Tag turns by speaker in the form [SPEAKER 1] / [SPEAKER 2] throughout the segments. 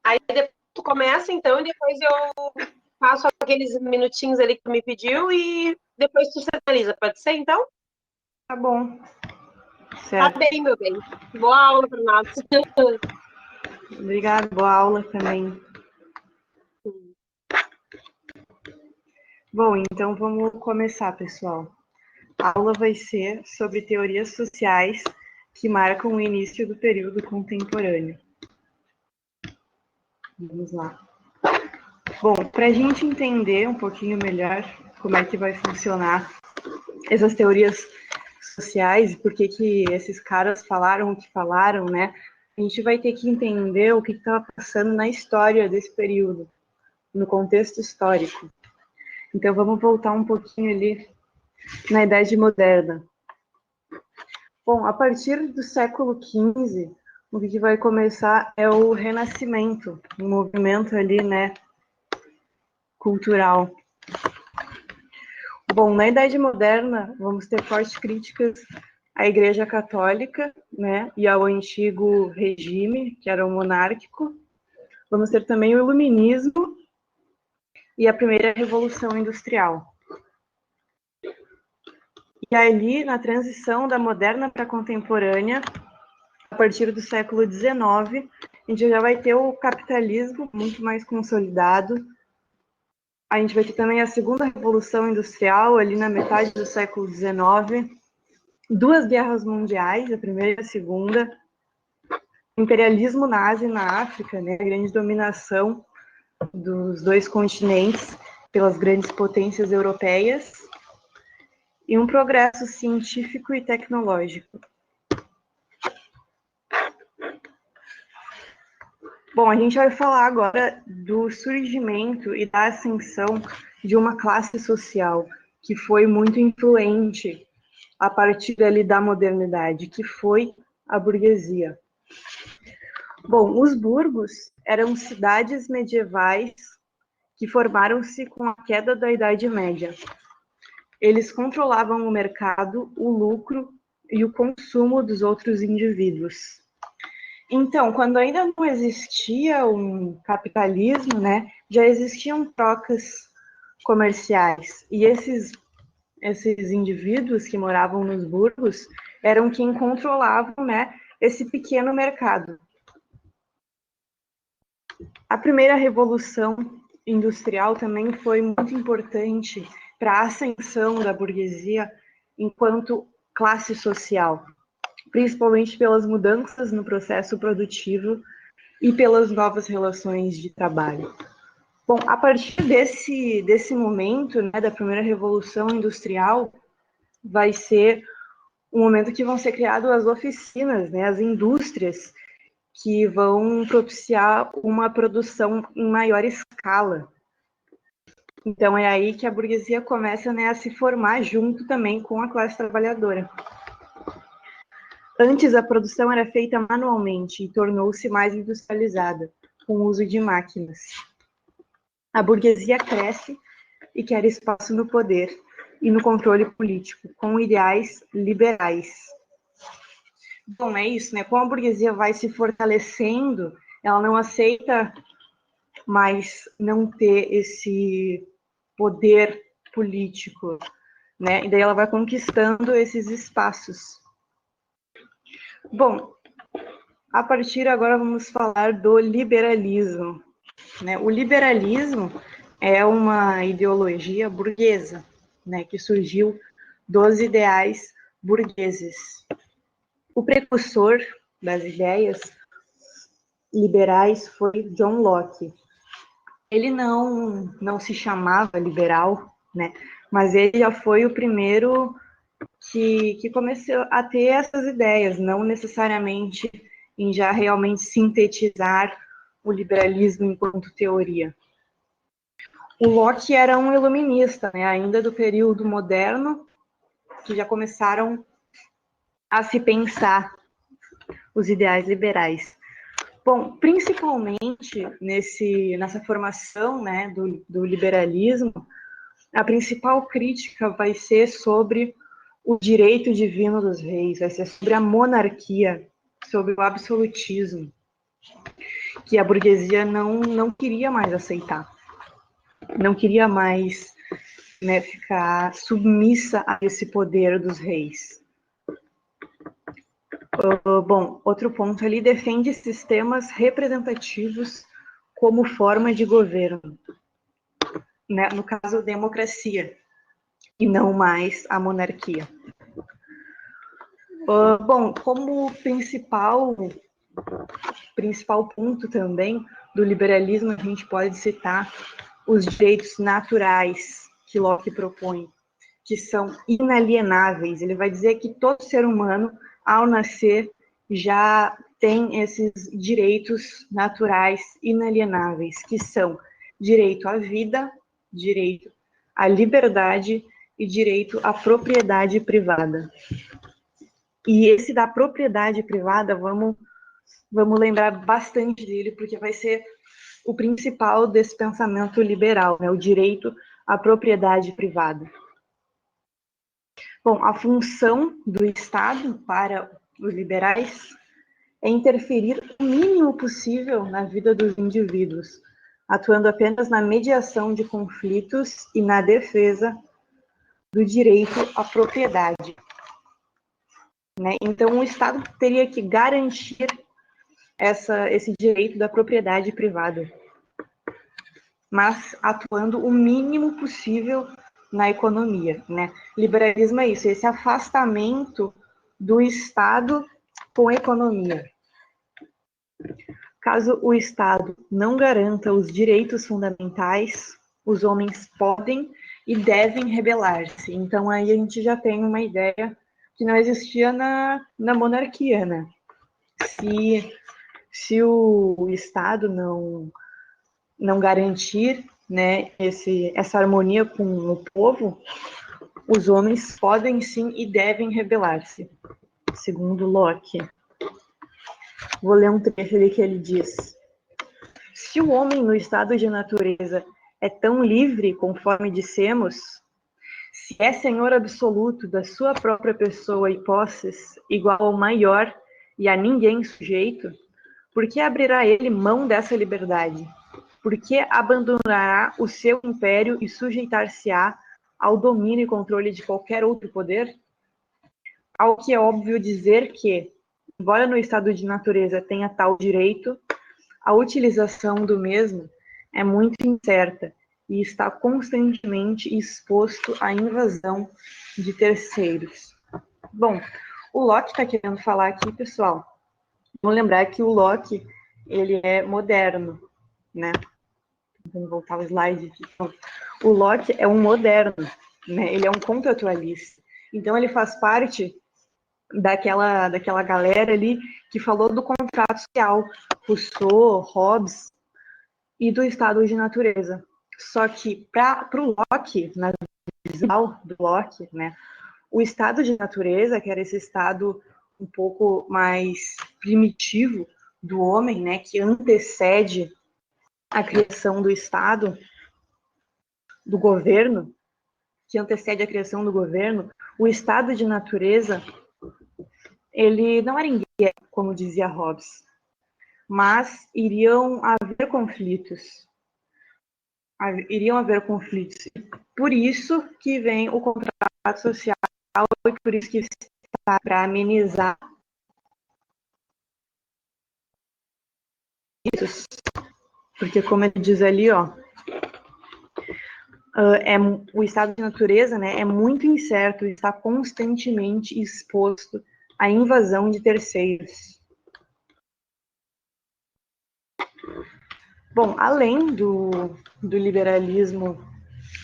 [SPEAKER 1] Aí tu começa, então, e depois eu faço aqueles minutinhos ali que tu me pediu e depois tu finaliza. Pode ser, então?
[SPEAKER 2] Tá bom.
[SPEAKER 1] Tá
[SPEAKER 2] Certo.
[SPEAKER 1] bem, meu bem. Boa aula para nós.
[SPEAKER 2] Obrigada, boa aula também. Bom, então vamos começar, pessoal. A aula vai ser sobre teorias sociais que marcam o início do período contemporâneo. Vamos lá. Bom, para a gente entender um pouquinho melhor como é que vai funcionar essas teorias sociais e por que esses caras falaram o que falaram, né? A gente vai ter que entender o que estava passando na história desse período, no contexto histórico. Então, vamos voltar um pouquinho ali na Idade Moderna. Bom, a partir do século XV, o que vai começar é o Renascimento, um movimento ali, né, cultural. Bom, na Idade Moderna, vamos ter fortes críticas à Igreja Católica, né, e ao antigo regime, que era o monárquico. Vamos ter também o Iluminismo e a primeira Revolução Industrial. E ali, na transição da moderna para a contemporânea, a partir do século XIX, a gente já vai ter o capitalismo muito mais consolidado. A gente vai ter também a segunda Revolução Industrial, ali na metade do século XIX, duas guerras mundiais, a primeira e a segunda, imperialismo nazi na África, né, a grande dominação dos dois continentes pelas grandes potências europeias, e um progresso científico e tecnológico. Bom, a gente vai falar agora do surgimento e da ascensão de uma classe social que foi muito influente a partir ali da modernidade, que foi a burguesia. Bom, os burgos eram cidades medievais que formaram-se com a queda da Idade Média. Eles controlavam o mercado, o lucro e o consumo dos outros indivíduos. Então, quando ainda não existia um capitalismo, né, já existiam trocas comerciais. E esses indivíduos que moravam nos burgos eram quem controlavam, né, esse pequeno mercado. A primeira revolução industrial também foi muito importante para a ascensão da burguesia enquanto classe social, principalmente pelas mudanças no processo produtivo e pelas novas relações de trabalho. Bom, a partir desse momento, né, da primeira revolução industrial, vai ser o momento que vão ser criadas as oficinas, né, as indústrias, que vão propiciar uma produção em maior escala. Então é aí que a burguesia começa, né, a se formar junto também com a classe trabalhadora. Antes a produção era feita manualmente e tornou-se mais industrializada, com o uso de máquinas. A burguesia cresce e quer espaço no poder e no controle político, com ideais liberais. Bom, é isso, né? Como a burguesia vai se fortalecendo, ela não aceita mais não ter esse poder político, né? E daí ela vai conquistando esses espaços. Bom, a partir agora vamos falar do liberalismo, né? O liberalismo é uma ideologia burguesa, né, que surgiu dos ideais burgueses. O precursor das ideias liberais foi John Locke. Ele não se chamava liberal, né, mas ele já foi o primeiro que começou a ter essas ideias, não necessariamente em já realmente sintetizar o liberalismo enquanto teoria. O Locke era um iluminista, né, ainda do período moderno, que já começaram a se pensar os ideais liberais. Bom, principalmente nessa formação, né, do liberalismo, a principal crítica vai ser sobre o direito divino dos reis, vai ser sobre a monarquia, sobre o absolutismo. que a burguesia não queria mais aceitar, não queria mais, né, ficar submissa a esse poder dos reis. Bom, outro ponto ali defende sistemas representativos como forma de governo, né, no caso, democracia, e não mais a monarquia. Bom, como principal ponto também do liberalismo, a gente pode citar os direitos naturais que Locke propõe, que são inalienáveis. Ele vai dizer que todo ser humano, ao nascer, já tem esses direitos naturais inalienáveis, que são direito à vida, direito à liberdade e direito à propriedade privada. E esse da propriedade privada, vamos lembrar bastante dele, porque vai ser o principal desse pensamento liberal, né? O direito à propriedade privada. Bom, a função do Estado para os liberais é interferir o mínimo possível na vida dos indivíduos, atuando apenas na mediação de conflitos e na defesa do direito à propriedade. Né? Então, o Estado teria que garantir esse direito da propriedade privada, mas atuando o mínimo possível na economia, né? Liberalismo é isso, esse afastamento do Estado com a economia. Caso o Estado não garanta os direitos fundamentais, os homens podem e devem rebelar-se. Então aí a gente já tem uma ideia que não existia na monarquia, né? Se o Estado não garantir, né, essa harmonia com o povo, os homens podem sim e devem rebelar-se, segundo Locke. Vou ler um trecho ali que ele diz: se o homem no estado de natureza é tão livre, conforme dissemos, se é senhor absoluto da sua própria pessoa e posses, igual ao maior e a ninguém sujeito, por que abrirá ele mão dessa liberdade? Por que abandonará o seu império e sujeitar-se-á ao domínio e controle de qualquer outro poder? Ao que é óbvio dizer que, embora no estado de natureza tenha tal direito, a utilização do mesmo é muito incerta e está constantemente exposto à invasão de terceiros. Bom, o Locke está querendo falar aqui, pessoal. Vamos lembrar que o Locke, ele é moderno, né? Vamos voltar ao slide aqui. O Locke é um moderno, né? Ele é um contratualista. Então, ele faz parte daquela galera ali que falou do contrato social, Rousseau, Hobbes e do estado de natureza. Só que para o Locke, na visão do Locke, né, o estado de natureza, que era esse estado um pouco mais primitivo do homem, né, que antecede a criação do Estado, do governo, que antecede a criação do governo, o estado de natureza, ele não era em guerra, como dizia Hobbes, mas iriam haver conflitos. Por isso que vem o contrato social e por isso que está para amenizar isso. Porque, como ele diz ali, ó, o estado de natureza, né, é muito incerto e está constantemente exposto à invasão de terceiros. Bom, além do liberalismo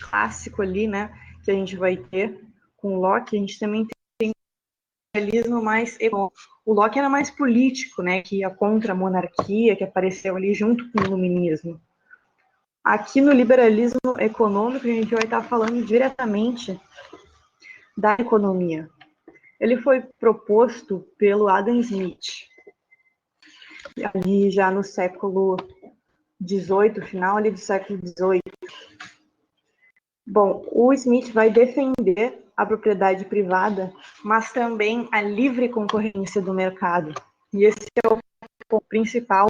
[SPEAKER 2] clássico ali, né, que a gente vai ter com Locke, a gente também tem o liberalismo mais econômico. O Locke era mais político, né, que ia contra a monarquia, que apareceu ali junto com o iluminismo. Aqui no liberalismo econômico, a gente vai estar falando diretamente da economia. Ele foi proposto pelo Adam Smith, ali já no século XVIII, final ali do século XVIII. Bom, o Smith vai defender a propriedade privada, mas também a livre concorrência do mercado. E esse é o ponto principal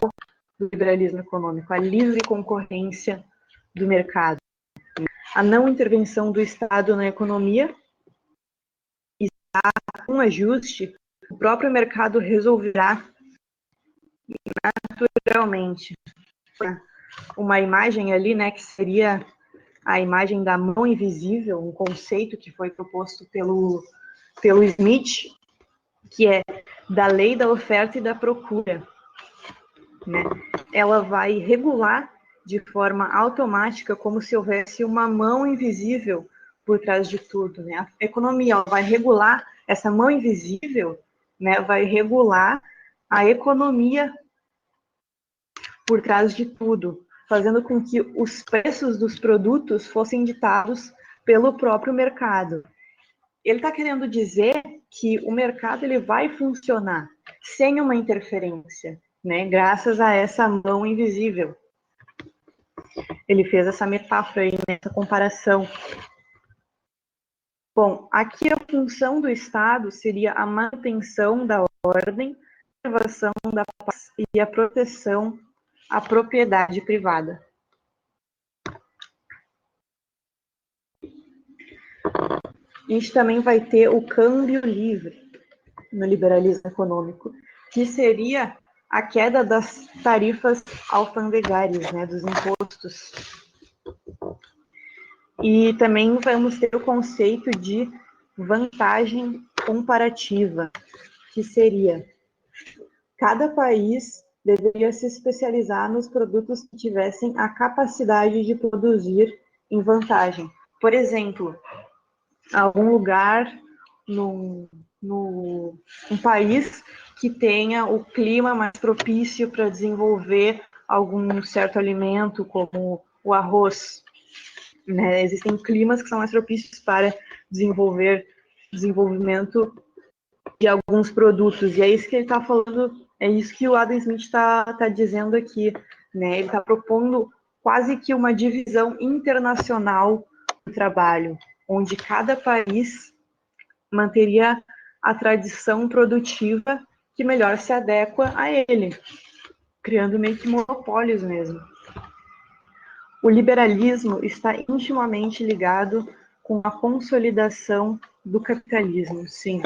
[SPEAKER 2] do liberalismo econômico, a livre concorrência do mercado, a não intervenção do Estado na economia, e um ajuste, o próprio mercado resolverá naturalmente. Uma imagem ali, né, que seria a imagem da mão invisível, um conceito que foi proposto pelo Smith, que é da lei da oferta e da procura, né? Ela vai regular de forma automática, como se houvesse uma mão invisível por trás de tudo, né? A economia vai regular, essa mão invisível, né, vai regular a economia por trás de tudo, fazendo com que os preços dos produtos fossem ditados pelo próprio mercado. Ele está querendo dizer que o mercado ele vai funcionar sem uma interferência, né? Graças a essa mão invisível. Ele fez essa metáfora aí, essa comparação. Bom, aqui a função do Estado seria a manutenção da ordem, a preservação da paz e a proteção à propriedade privada. A gente também vai ter o câmbio livre no liberalismo econômico, que seria a queda das tarifas alfandegárias, né, dos impostos. E também vamos ter o conceito de vantagem comparativa, que seria cada país deveria se especializar nos produtos que tivessem a capacidade de produzir em vantagem. Por exemplo, algum lugar um país que tenha o clima mais propício para desenvolver algum certo alimento, como o arroz, né? Existem climas que são mais propícios para desenvolvimento de alguns produtos, e é isso que ele está falando, é isso que o Adam Smith está dizendo aqui, né? Ele está propondo quase que uma divisão internacional do trabalho, onde cada país manteria a tradição produtiva que melhor se adequa a ele, criando meio que monopólios mesmo. O liberalismo está intimamente ligado com a consolidação do capitalismo, sim.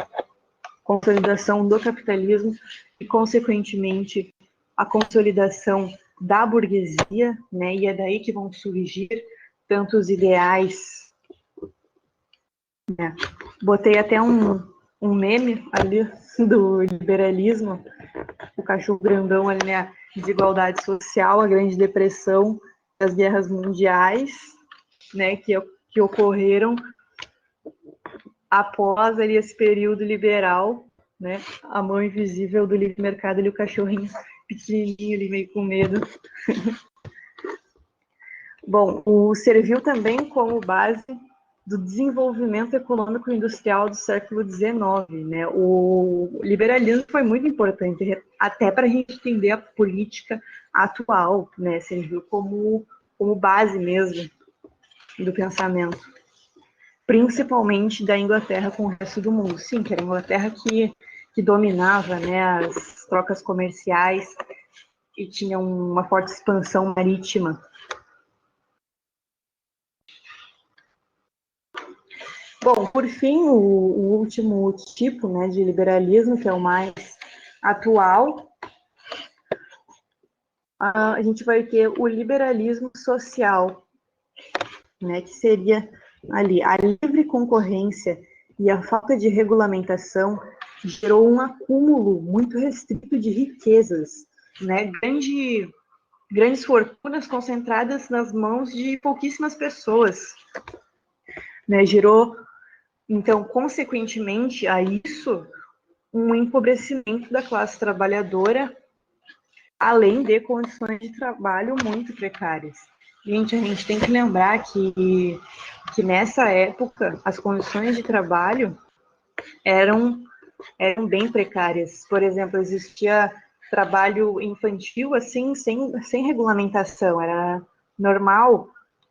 [SPEAKER 2] Consolidação do capitalismo e, consequentemente, a consolidação da burguesia, né? E é daí que vão surgir tantos ideais, né? Botei até um meme ali do liberalismo, o cachorro grandão ali, né? Desigualdade social, a Grande Depressão, as guerras mundiais, né? Que ocorreram após ali esse período liberal, né? A mão invisível do livre mercado ali, o cachorrinho pequenininho ali, meio com medo. Bom, serviu também como base do desenvolvimento econômico e industrial do século XIX, né? O liberalismo foi muito importante, até para a gente entender a política atual, né? Serviu como base mesmo do pensamento, principalmente da Inglaterra com o resto do mundo. Sim, que era a Inglaterra que dominava, né, as trocas comerciais e tinha uma forte expansão marítima. Bom, por fim, o último tipo, né, de liberalismo, que é o mais atual, a gente vai ter o liberalismo social, né, que seria ali a livre concorrência e a falta de regulamentação gerou um acúmulo muito restrito de riquezas, né, grandes fortunas concentradas nas mãos de pouquíssimas pessoas, né, gerou, então, consequentemente a isso, um empobrecimento da classe trabalhadora, além de condições de trabalho muito precárias. Gente, a gente tem que lembrar que nessa época as condições de trabalho eram bem precárias. Por exemplo, existia trabalho infantil assim, sem regulamentação, era normal,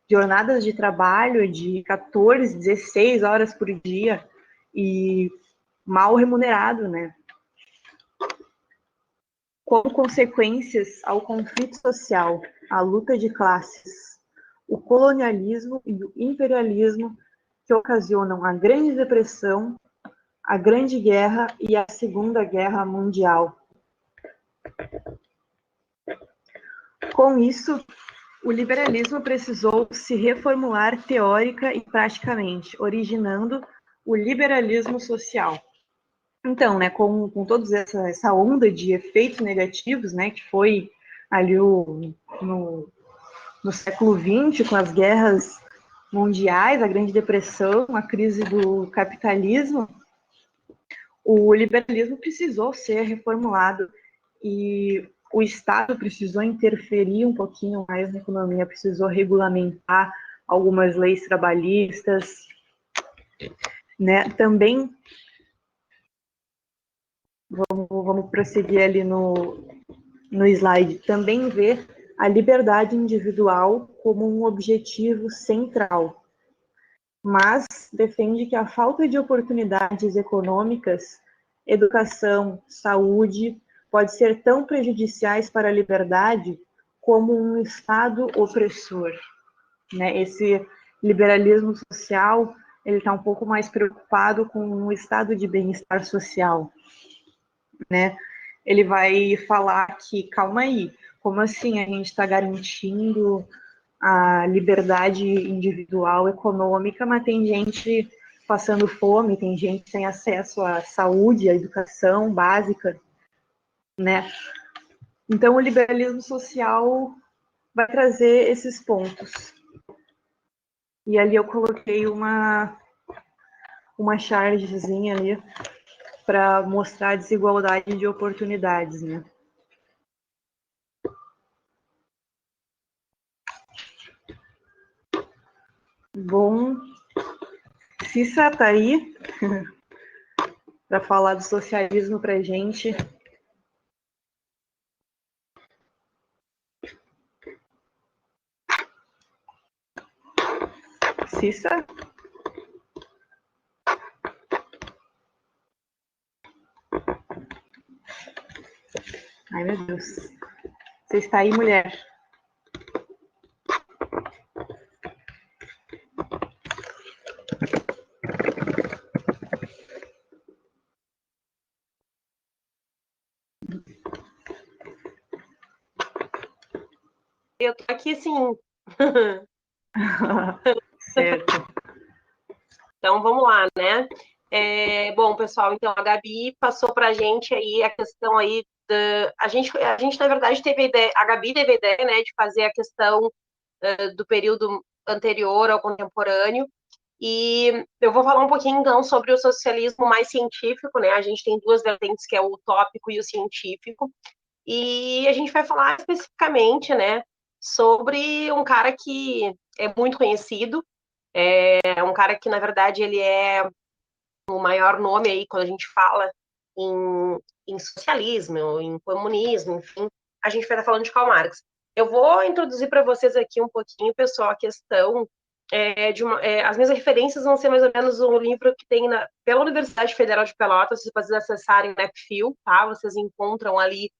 [SPEAKER 2] jornadas de trabalho de 14, 16 horas por dia e mal remunerado, né? como consequências ao conflito social, à luta de classes, o colonialismo e o imperialismo que ocasionam a Grande Depressão, a Grande Guerra e a Segunda Guerra Mundial. Com isso, o liberalismo precisou se reformular teórica e praticamente, originando o liberalismo social. Então, né, com toda essa onda de efeitos negativos, né, que foi ali no século XX, com as guerras mundiais, a Grande Depressão, a crise do capitalismo, o liberalismo precisou ser reformulado e o Estado precisou interferir um pouquinho mais na economia, precisou regulamentar algumas leis trabalhistas, né? Também vamos prosseguir ali no slide, também ver a liberdade individual como um objetivo central, mas defende que a falta de oportunidades econômicas, educação, saúde, pode ser tão prejudiciais para a liberdade como um Estado opressor. Né? Esse liberalismo social, ele está um pouco mais preocupado com um estado de bem-estar social, né? Ele vai falar que, calma aí, como assim a gente está garantindo a liberdade individual econômica, mas tem gente passando fome, tem gente sem acesso à saúde, à educação básica, né? Então, o liberalismo social vai trazer esses pontos. E ali eu coloquei uma chargezinha ali para mostrar a desigualdade de oportunidades, né? Bom, Cissa tá aí para falar do socialismo para a gente. Cissa? Ai, meu Deus. Você está aí, mulher?
[SPEAKER 1] Eu tô aqui, sim.
[SPEAKER 2] Certo.
[SPEAKER 1] Então, vamos lá, né? Bom, pessoal, então, a Gabi passou para a gente aí a questão aí a gente, na verdade, teve a ideia, a Gabi teve a ideia, né, de fazer a questão do período anterior ao contemporâneo, e eu vou falar um pouquinho, então, sobre o socialismo mais científico, né? A gente tem duas vertentes, que é o utópico e o científico, e a gente vai falar especificamente, né, sobre um cara que é muito conhecido, é um cara que, na verdade, ele é o maior nome aí quando a gente fala em socialismo, em comunismo, enfim, a gente vai estar falando de Karl Marx. Eu vou introduzir para vocês aqui um pouquinho, pessoal, a questão as minhas referências vão ser mais ou menos um livro que tem pela Universidade Federal de Pelotas, se vocês acessarem o NEPFIL, tá? Vocês encontram ali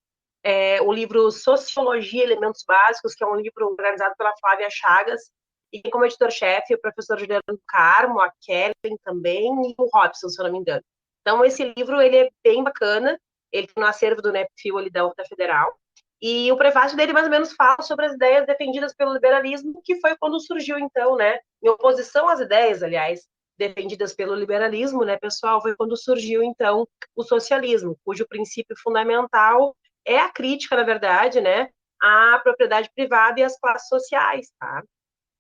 [SPEAKER 1] o livro Sociologia, Elementos Básicos, que é um livro organizado pela Flávia Chagas, e tem como editor-chefe o professor Juliano Carmo, a Kellen também, e o Robson, se eu não me engano. Então, esse livro, ele é bem bacana, ele tem no acervo do NEPFIL ali da Federal, e o prefácio dele mais ou menos fala sobre as ideias defendidas pelo liberalismo, que foi quando surgiu, então, né, em oposição às ideias, aliás, defendidas pelo liberalismo, né, pessoal, foi quando surgiu, então, o socialismo, cujo princípio fundamental é a crítica, na verdade, né, à propriedade privada e às classes sociais, tá?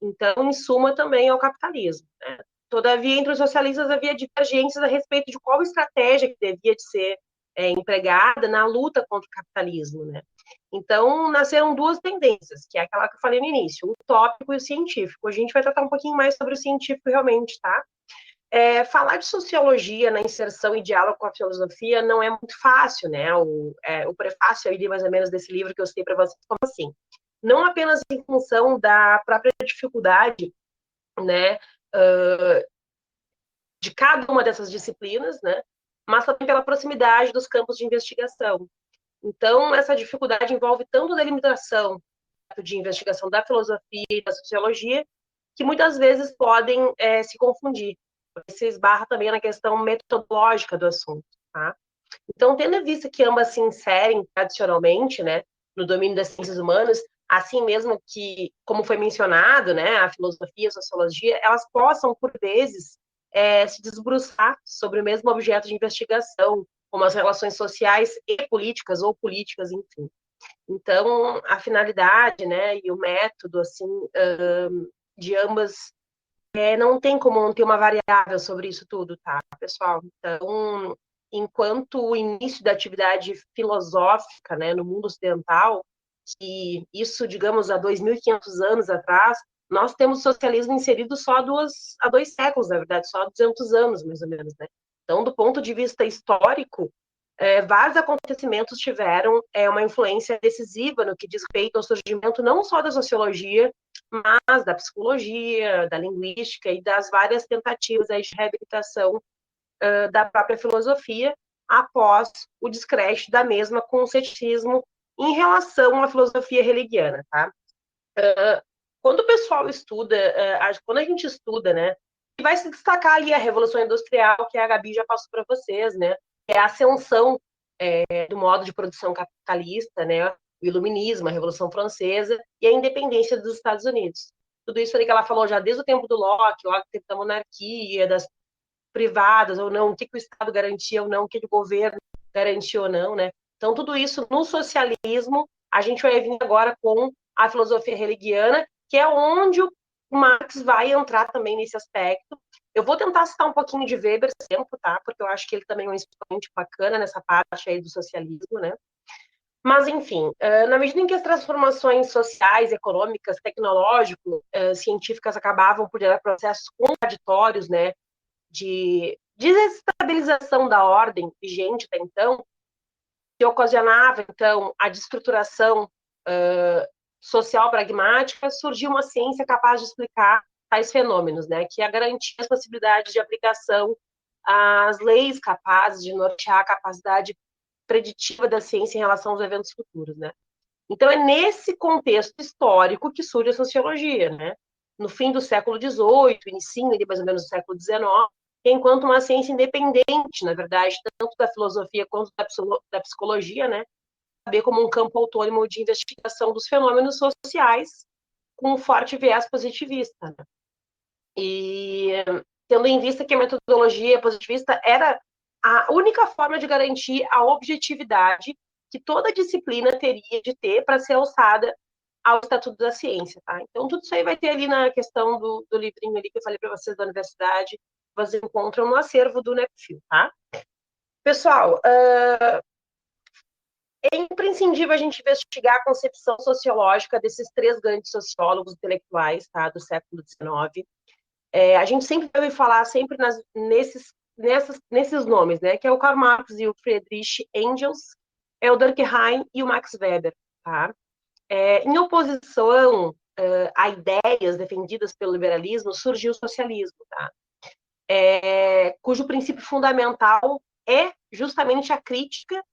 [SPEAKER 1] Então, em suma, também é o capitalismo, né? Todavia, entre os socialistas havia divergências a respeito de qual estratégia que devia de ser empregada na luta contra o capitalismo, né? Então, nasceram duas tendências, que é aquela que eu falei no início, o utópico e o científico. A gente vai tratar um pouquinho mais sobre o científico realmente, tá? Falar de sociologia na inserção e diálogo com a filosofia não é muito fácil, né? O prefácio aí, mais ou menos, desse livro que eu citei para vocês, como assim? Não apenas em função da própria dificuldade, né, de cada uma dessas disciplinas, né, mas também pela proximidade dos campos de investigação. Então, essa dificuldade envolve tanto a delimitação de investigação da filosofia e da sociologia, que muitas vezes podem se confundir. Se esbarra também na questão metodológica do assunto, tá? Então, tendo em vista que ambas se inserem tradicionalmente, né, no domínio das ciências humanas, assim mesmo que, como foi mencionado, né, a filosofia e a sociologia, elas possam, por vezes, se debruçar sobre o mesmo objeto de investigação, como as relações sociais e políticas, ou políticas, enfim. Então, a finalidade, né, e o método, assim, de ambas, não tem como não ter uma variável sobre isso tudo, tá, pessoal? Então, enquanto o início da atividade filosófica, né, no mundo ocidental, que isso, digamos, há 2.500 anos atrás, nós temos socialismo inserido só há 2 séculos, na verdade, só há 200 anos, mais ou menos, né? Então, do ponto de vista histórico, vários acontecimentos tiveram uma influência decisiva no que diz respeito ao surgimento não só da sociologia, mas da psicologia, da linguística e das várias tentativas aí de reabilitação da própria filosofia após o descrédito da mesma com o ceticismo em relação à filosofia hegeliana, tá? Quando o pessoal estuda, quando a gente estuda, né, vai se destacar ali a Revolução Industrial, que a Gabi já passou para vocês, né, é a ascensão do modo de produção capitalista, né, o Iluminismo, a Revolução Francesa e a independência dos Estados Unidos. Tudo isso ali que ela falou já desde o tempo do Locke, o tempo da monarquia, das privadas ou não, o que o Estado garantia ou não, o que o governo garantia ou não, né? Então, tudo isso no socialismo, a gente vai vir agora com a filosofia hegeliana, que é onde o Marx vai entrar também nesse aspecto. Eu vou tentar citar um pouquinho de Weber sempre, tá? Porque eu acho que ele também é um expoente bacana nessa parte aí do socialismo, né? Mas, enfim, na medida em que as transformações sociais, econômicas, tecnológicas, científicas acabavam por gerar processos contraditórios, né, de desestabilização da ordem vigente até então, que ocasionava, então, a destruturação social pragmática, surgiu uma ciência capaz de explicar tais fenômenos, né, que ia garantir as possibilidades de aplicação às leis capazes de nortear a capacidade preditiva da ciência em relação aos eventos futuros, né. Então, é nesse contexto histórico que surge a sociologia, né? No fim do século XVIII, início ali mais ou menos do século XIX, enquanto uma ciência independente, na verdade, tanto da filosofia quanto da psicologia, né? Saber como um campo autônomo de investigação dos fenômenos sociais com um forte viés positivista, né? E tendo em vista que a metodologia positivista era a única forma de garantir a objetividade que toda disciplina teria de ter para ser alçada ao Estatuto da Ciência, tá? Então, tudo isso aí vai ter ali na questão do livrinho ali que eu falei para vocês da universidade, vocês encontram no acervo do NEPFIL, tá? Pessoal, é imprescindível a gente investigar a concepção sociológica desses 3 grandes sociólogos intelectuais, tá, do século XIX. A gente sempre vai falar sempre nesses nomes, né? Que é o Karl Marx e o Friedrich Engels, é o Durkheim e o Max Weber, tá? Em oposição a ideias defendidas pelo liberalismo, surgiu o socialismo, tá? Cujo princípio fundamental é justamente a crítica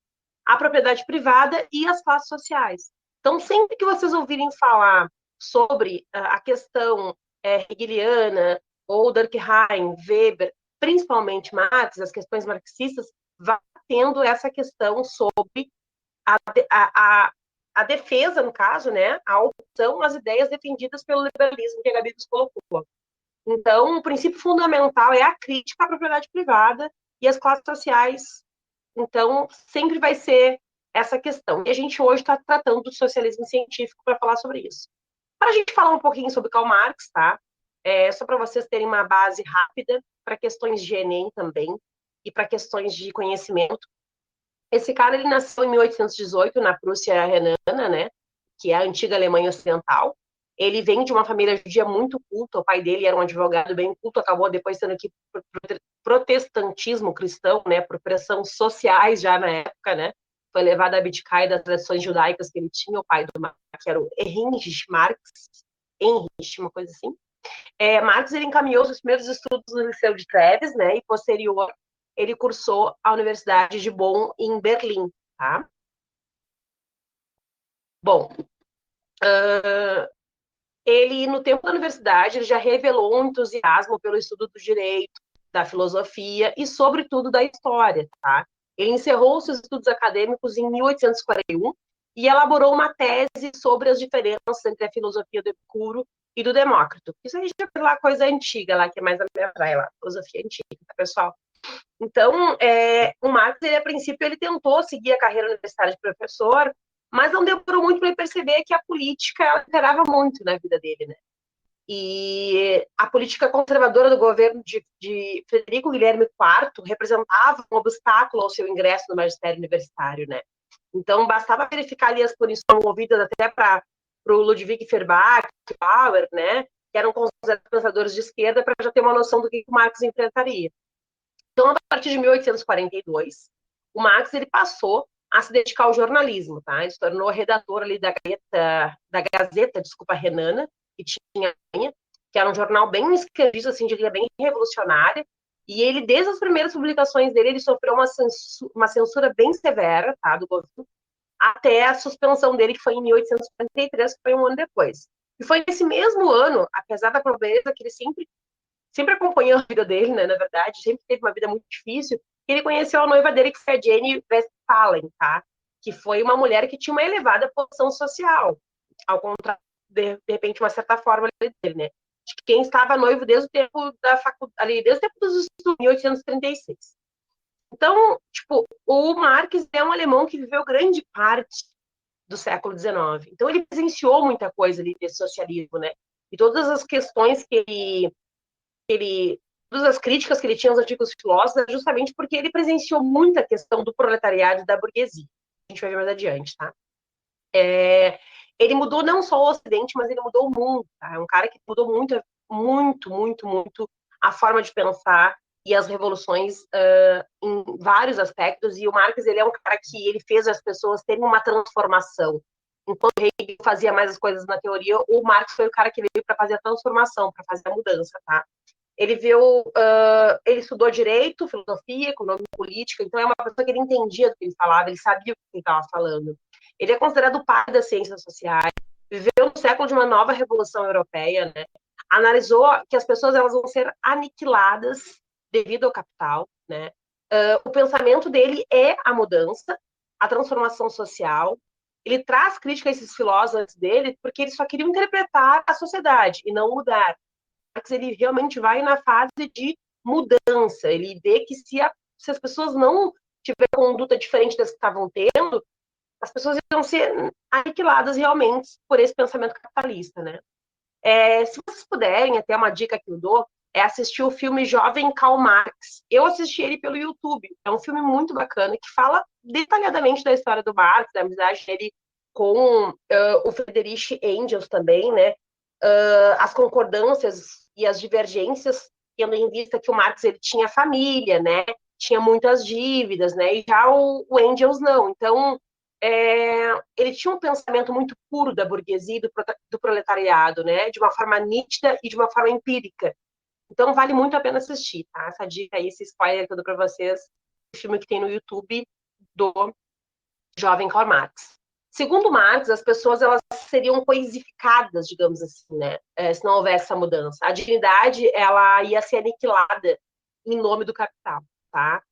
[SPEAKER 1] à propriedade privada e às classes sociais. Então, sempre que vocês ouvirem falar sobre a questão hegeliana, ou Durkheim, Weber, principalmente Marx, as questões marxistas, vai tendo essa questão sobre a defesa, no caso, né, a opção às ideias defendidas pelo liberalismo que a Gabi nos colocou. Então, o princípio fundamental é a crítica à propriedade privada e às classes sociais. Então, sempre vai ser essa questão. E a gente hoje está tratando do socialismo científico para falar sobre isso. Para a gente falar um pouquinho sobre Karl Marx, tá? Só para vocês terem uma base rápida para questões de Enem também e para questões de conhecimento. Esse cara, ele nasceu em 1818 na Prússia Renana, né? Que é a antiga Alemanha Ocidental. Ele vem de uma família judia muito culta. O pai dele era um advogado bem culto, acabou depois sendo aqui protestantismo cristão, né? Por pressões sociais já na época, né? Foi levado a abdicar das tradições judaicas que ele tinha. O pai do Marx, que era o Heinrich Marx, uma coisa assim. Marx, ele encaminhou seus primeiros estudos no Liceu de Treves, né? E posterior ele cursou a Universidade de Bonn em Berlim, tá? Bom, ele, no tempo da universidade, ele já revelou um entusiasmo pelo estudo do direito, da filosofia e, sobretudo, da história, tá? Ele encerrou seus estudos acadêmicos em 1841 e elaborou uma tese sobre as diferenças entre a filosofia do Epicuro e do Demócrito. Isso a gente já pela coisa antiga lá, que é mais a minha praia lá, filosofia antiga, tá, pessoal? Então, o Marx, ele, a princípio, ele tentou seguir a carreira universitária de professor, mas não demorou muito para ele perceber que a política ela imperava muito na vida dele, né? E a política conservadora do governo de Frederico Guilherme IV representava um obstáculo ao seu ingresso no magistério universitário, né? Então, bastava verificar ali as punições movidas até para o Ludwig Feuerbach, Bauer, né? Que eram considerados pensadores de esquerda, para já ter uma noção do que o Marx enfrentaria. Então, a partir de 1842, o Marx ele passou a se dedicar ao jornalismo, tá? Ele se tornou redator ali da Gazeta, desculpa, Renana, que tinha, que era um jornal bem esquerdista, assim, diria bem revolucionária, e ele, desde as primeiras publicações dele, ele sofreu uma censura bem severa, tá, do governo, até a suspensão dele, que foi em 1843, que foi um ano depois. E foi nesse mesmo ano, apesar da pobreza que ele sempre acompanhou a vida dele, né, na verdade, sempre teve uma vida muito difícil, ele conheceu a noiva dele, que foi a Jane Westphalen, tá? Que foi uma mulher que tinha uma elevada posição social, ao contrário, de repente, uma certa forma dele, né? De quem estava noivo desde o tempo da faculdade, ali, desde o tempo dos estudos, 1836. Então, tipo, o Marx é um alemão que viveu grande parte do século XIX. Então, ele presenciou muita coisa ali desse socialismo, né? E todas as questões todas as críticas que ele tinha aos antigos filósofos, justamente porque ele presenciou muita questão do proletariado e da burguesia. A gente vai ver mais adiante, tá? Ele mudou não só o Ocidente, mas ele mudou o mundo, tá? É um cara que mudou muito, muito, muito, muito a forma de pensar e as revoluções em vários aspectos, e o Marx, ele é um cara que ele fez as pessoas terem uma transformação. Enquanto o Hegel fazia mais as coisas na teoria, o Marx foi o cara que veio para fazer a transformação, para fazer a mudança, tá? Ele viu, ele estudou direito, filosofia, economia política, então é uma pessoa que ele entendia do que ele falava, ele sabia o que ele estava falando. Ele é considerado o pai das ciências sociais, viveu no século de uma nova revolução europeia, né? Analisou que as pessoas elas vão ser aniquiladas devido ao capital, né? O pensamento dele é a mudança, a transformação social. Ele traz crítica a esses filósofos dele porque eles só queriam interpretar a sociedade e não mudar. Marx ele realmente vai na fase de mudança. Ele vê que se as pessoas não tiverem conduta diferente das que estavam tendo, as pessoas iam ser aniquiladas realmente por esse pensamento capitalista, né? Se vocês puderem, até uma dica que eu dou, é assistir o filme Jovem Karl Marx. Eu assisti ele pelo YouTube. É um filme muito bacana que fala detalhadamente da história do Marx, da amizade dele com o Friedrich Engels também, né? As concordâncias e as divergências, tendo em vista que o Marx ele tinha família, né? Tinha muitas dívidas, né? E já o Engels não. Então, ele tinha um pensamento muito puro da burguesia e do proletariado, né? De uma forma nítida e de uma forma empírica. Então, vale muito a pena assistir, tá? Essa dica aí, esse spoiler que eu dou para vocês, o filme que tem no YouTube do Jovem Karl Marx. Segundo Marx, as pessoas elas seriam coisificadas, digamos assim, né? Se não houvesse essa mudança. A dignidade ela ia ser aniquilada em nome do capital, tá?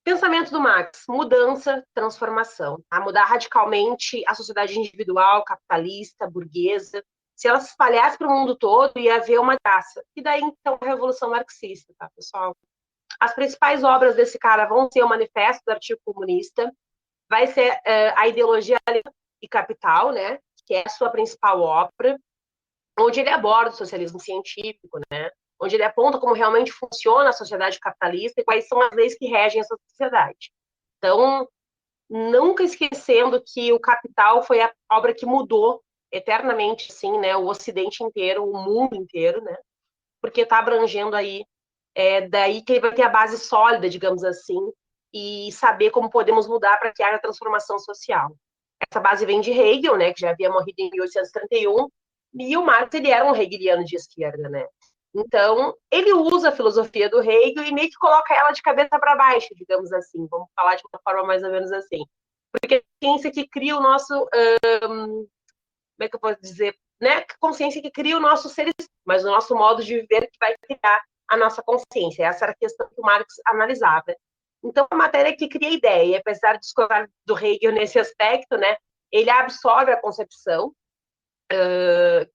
[SPEAKER 1] Pensamento do Marx, mudança, transformação. Tá? Mudar radicalmente a sociedade individual, capitalista, burguesa. Se ela se espalhasse para o mundo todo, ia haver uma graça. E daí, então, a Revolução Marxista, tá, pessoal? As principais obras desse cara vão ser o Manifesto do Artigo Comunista, vai ser a Ideologia e Capital, né? Que é a sua principal obra, onde ele aborda o socialismo científico, né? Onde ele aponta como realmente funciona a sociedade capitalista e quais são as leis que regem essa sociedade. Então, nunca esquecendo que o Capital foi a obra que mudou eternamente, assim, né, o Ocidente inteiro, o mundo inteiro, né, porque está abrangendo aí, daí que ele vai ter a base sólida, digamos assim, e saber como podemos mudar para que haja transformação social. Essa base vem de Hegel, né, que já havia morrido em 1831, e o Marx ele era um hegeliano de esquerda, né? Então, ele usa a filosofia do Hegel e meio que coloca ela de cabeça para baixo, digamos assim. Vamos falar de uma forma mais ou menos assim. porque é a consciência que cria o nosso, como é que eu posso dizer, né? Consciência que cria o nosso ser, mas o nosso modo de viver que vai criar a nossa consciência. Essa era a questão que o Marx analisava. Então, a matéria que cria a ideia, e apesar de discordar do Hegel nesse aspecto, né, ele absorve a concepção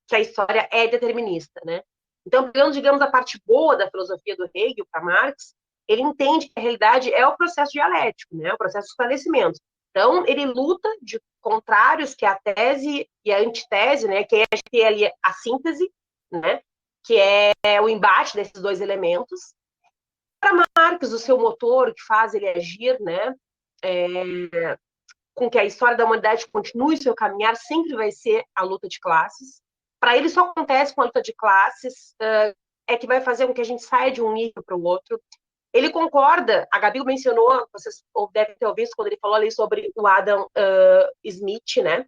[SPEAKER 1] que a história é determinista, né? Então, pegando, digamos, a parte boa da filosofia do Hegel para Marx, ele entende que a realidade é o processo dialético, né? O processo de esclarecimento. Então, ele luta de contrários que a tese e a antitese, né? Que é ali a síntese, né? Que é o embate desses dois elementos. Para Marx, o seu motor que faz ele agir, né? Com que a história da humanidade continue seu caminhar, sempre vai ser a luta de classes. Para ele, só acontece com a luta de classes, é que vai fazer com que a gente saia de um nível para o outro. Ele concorda, a Gabi mencionou, vocês devem ter ouvido quando ele falou ali sobre o Adam Smith, né?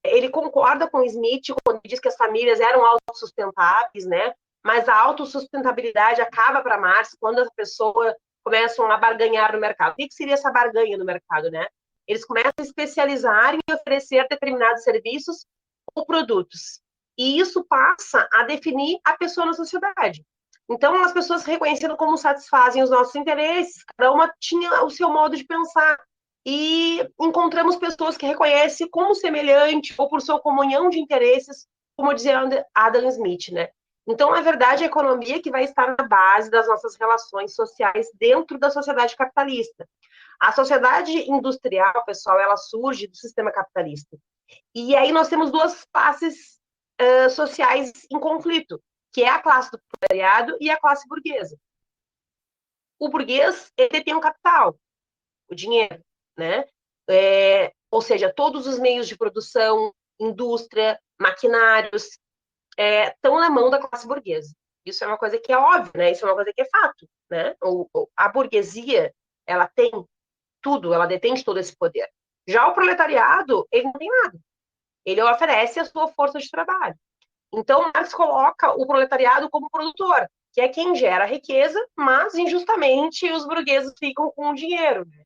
[SPEAKER 1] Ele concorda com o Smith quando ele diz que as famílias eram autossustentáveis, né? Mas a autossustentabilidade acaba para Marx quando as pessoas começam a barganhar no mercado. O que seria essa barganha no mercado, né? Eles começam a especializar em oferecer determinados serviços ou produtos. E isso passa a definir a pessoa na sociedade. Então, as pessoas reconhecendo como satisfazem os nossos interesses, cada uma tinha o seu modo de pensar. E encontramos pessoas que reconhecem como semelhante ou por sua comunhão de interesses, como dizia Adam Smith, né? Então, na verdade, a economia que vai estar na base das nossas relações sociais dentro da sociedade capitalista. A sociedade industrial, pessoal, ela surge do sistema capitalista. E aí nós temos duas classes sociais em conflito, que é a classe do proletariado e a classe burguesa. O burguês, ele tem o capital, o dinheiro, né? Ou seja, todos os meios de produção, indústria, maquinários, estão na mão da classe burguesa. Isso é uma coisa que é óbvio, né? Isso é uma coisa que é fato, né? A burguesia, ela tem tudo, ela detém todo esse poder. Já o proletariado, ele não tem nada. Ele oferece a sua força de trabalho. Então, Marx coloca o proletariado como produtor, que é quem gera riqueza, mas injustamente os burgueses ficam com o dinheiro. Né?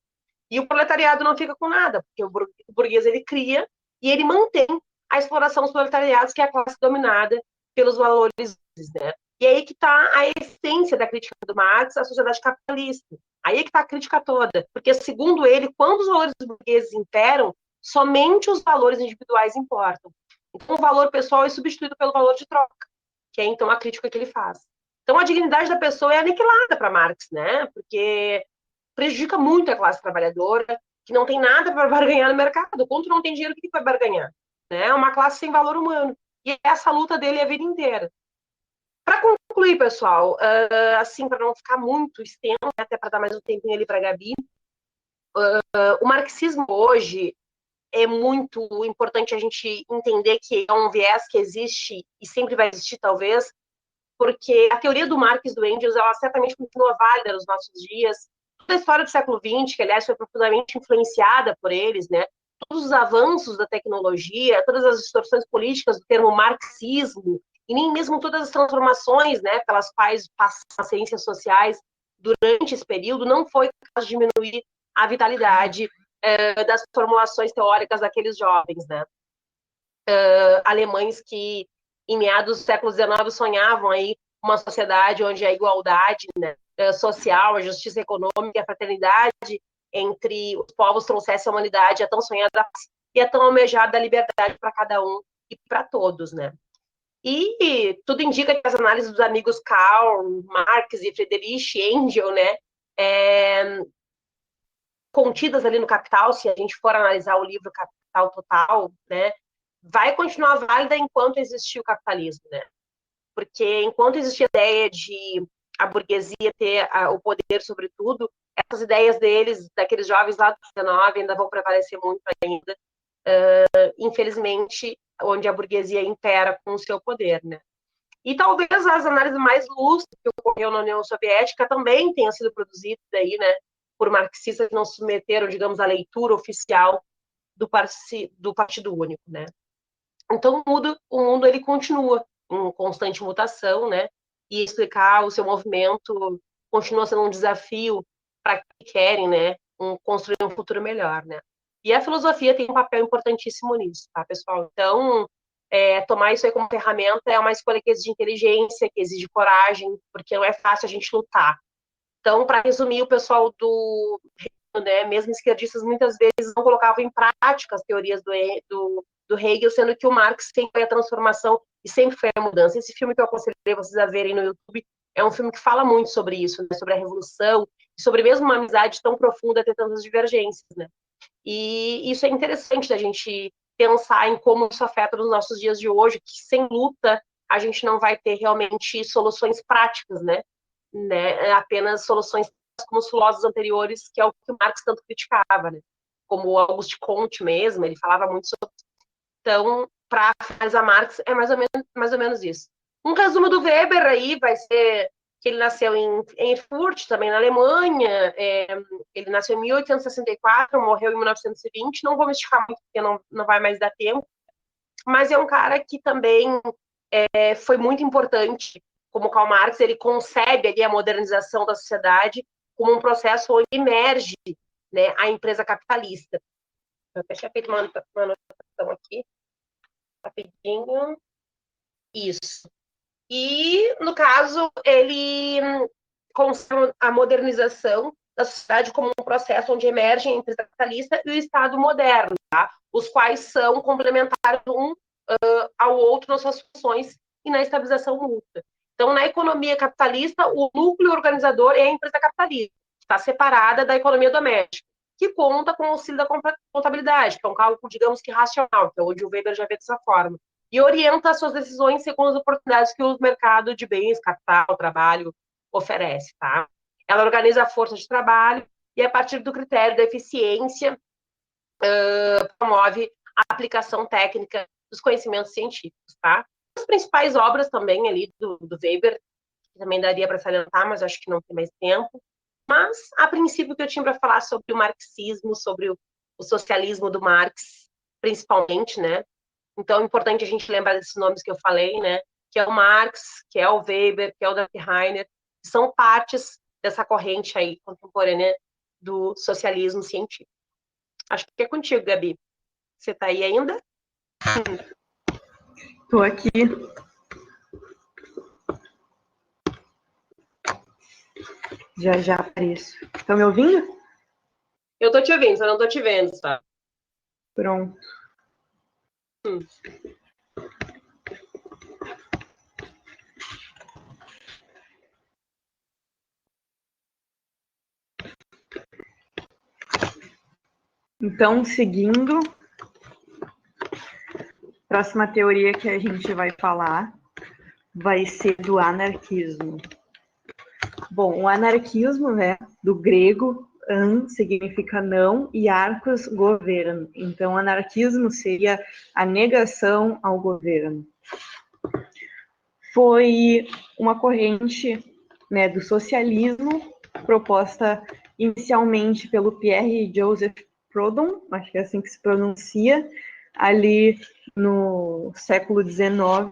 [SPEAKER 1] E o proletariado não fica com nada, porque o burguês ele cria e ele mantém a exploração dos proletariados, que é a classe dominada pelos valores, né? E aí que está a essência da crítica do Marx à sociedade capitalista. Aí é que está a crítica toda, porque segundo ele, quando os valores burgueses imperam, somente os valores individuais importam. Então o valor pessoal é substituído pelo valor de troca, que é então a crítica que ele faz. Então a dignidade da pessoa é aniquilada para Marx, né? Porque prejudica muito a classe trabalhadora, que não tem nada para barganhar no mercado. Quando não tem dinheiro, o que vai barganhar? Né? É uma classe sem valor humano. E essa luta dele é a vida inteira. Para concluir, pessoal, assim, para não ficar muito extenso, até para dar mais um tempinho ali para a Gabi, o marxismo hoje é muito importante a gente entender que é um viés que existe e sempre vai existir, talvez, porque a teoria do Marx e do Engels, ela certamente continua válida nos nossos dias. Toda a história do século XX, que, aliás, foi profundamente influenciada por eles, né? Todos os avanços da tecnologia, todas as distorções políticas do termo marxismo, e nem mesmo todas as transformações, né, pelas quais passam as ciências sociais durante esse período, não foi capaz de diminuir a vitalidade das formulações teóricas daqueles jovens, né? Alemães que, em meados do século XIX, sonhavam aí uma sociedade onde a igualdade, né, social, a justiça econômica e a fraternidade entre os povos trouxesse à humanidade a tão sonhada e a tão almejada liberdade para cada um e para todos, né? E tudo indica que as análises dos amigos Karl Marx e Friedrich Engels, né, contidas ali no Capital, se a gente for analisar o livro Capital Total, né, vai continuar válida enquanto existir o capitalismo, né? Porque enquanto existir a ideia de a burguesia ter o poder sobre tudo, essas ideias deles, daqueles jovens lá do 19, ainda vão prevalecer muito ainda, infelizmente, onde a burguesia impera com o seu poder, né? E talvez as análises mais lustras que ocorreu na União Soviética também tenham sido produzidas aí, né, por marxistas que não se submeteram, digamos, à leitura oficial do Partido Único, né? Então, o mundo ele continua em constante mutação, né? E explicar o seu movimento continua sendo um desafio para que querem, né? Construir um futuro melhor, né? E a filosofia tem um papel importantíssimo nisso, tá, pessoal? Então, tomar isso aí como ferramenta é uma escolha que exige inteligência, que exige coragem, porque não é fácil a gente lutar. Então, para resumir, o pessoal do, né, mesmo esquerdistas, muitas vezes não colocavam em prática as teorias do Hegel, sendo que o Marx sempre foi a transformação e sempre foi a mudança. Esse filme que eu aconselhei vocês a verem no YouTube é um filme que fala muito sobre isso, né, sobre a revolução, e sobre mesmo uma amizade tão profunda ter tantas divergências, né? E isso é interessante da gente pensar em como isso afeta nos nossos dias de hoje, que sem luta a gente não vai ter realmente soluções práticas, né? Apenas soluções como os filósofos anteriores, que é o que o Marx tanto criticava, né? Como o Auguste Comte mesmo, ele falava muito sobre. Então, para finalizar Marx, é mais ou menos isso. Um resumo do Weber aí vai ser que ele nasceu em Erfurt, também na Alemanha, ele nasceu em 1864, morreu em 1920, não vou me esticar muito, porque não vai mais dar tempo, mas é um cara que também foi muito importante, como Karl Marx, ele concebe ali a modernização da sociedade como um processo onde emerge, né, a empresa capitalista. Eu até tinha feito uma anotação aqui, rapidinho. Isso. E, no caso, ele concebe a modernização da sociedade como um processo onde emerge a empresa capitalista e o Estado moderno, tá? Os quais são complementares um ao outro nas suas funções e na estabilização mútua. Então, na economia capitalista, o núcleo organizador é a empresa capitalista, que está separada da economia doméstica, que conta com o auxílio da contabilidade, que é um cálculo, digamos que racional, que é onde o Weber já vê dessa forma, e orienta as suas decisões segundo as oportunidades que o mercado de bens, capital, trabalho oferece, tá? Ela organiza a força de trabalho e, a partir do critério da eficiência, promove a aplicação técnica dos conhecimentos científicos, tá? As principais obras também ali do Weber, que também daria para salientar, mas acho que não tem mais tempo. Mas, a princípio, o que eu tinha para falar sobre o marxismo, sobre o socialismo do Marx, principalmente, né? Então, é importante a gente lembrar desses nomes que eu falei, né? Que é o Marx, que é o Weber, que é o Horkheimer, que são partes dessa corrente aí contemporânea do socialismo científico. Acho que é contigo, Gabi. Você está aí ainda?
[SPEAKER 2] Estou aqui. Já já apareço. Estão me ouvindo?
[SPEAKER 1] Eu estou te ouvindo, só não estou te vendo, tá?
[SPEAKER 2] Pronto. Então, seguindo, a próxima teoria que a gente vai falar vai ser do anarquismo. Bom, o anarquismo, né, do grego, an significa não e arcos, governo. Então, anarquismo seria a negação ao governo. Foi uma corrente, né, do socialismo proposta inicialmente pelo Pierre Joseph Proudhon, acho que é assim que se pronuncia, ali no século XIX.